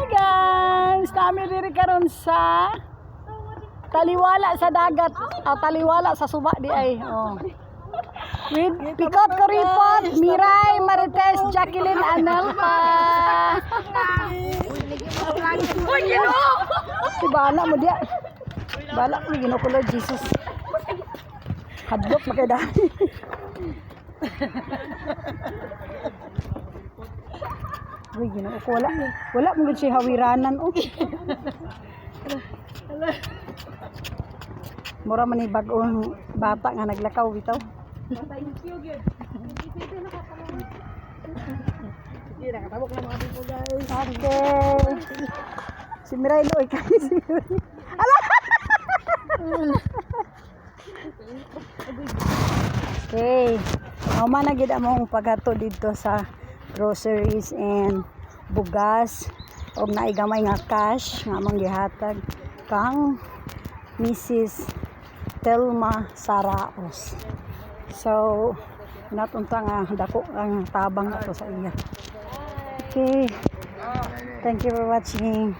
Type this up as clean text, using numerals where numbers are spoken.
guys, kami diri karon sa taliwala sa dagat, taliwala sa suba di ay. Oh. With Pikot Kuripot, Miray, Marites, Jacqueline, Anelpa. Uy, Ginoo! Bala mo dia. Bala mo Ginoo ko Lord Jesus. Hadlok makay dahil. Uy, Ginoo ko wala mo gud siya hawiranan oh. Mura man ni bag-ong bata nga naglakaw bitaw. Thank you, good. Hindi, nakatabok na mga people, guys. Okay. Si Miray Loy kami si Miray. Ala! Okay. Mama na gid among paghato dito sa groceries and bugas og naigamay nga cash nga among gihatag kang Mrs. Telma Saraos. So, natunta nga dako ang tabang ato sa iya. Okay. Thank you for watching.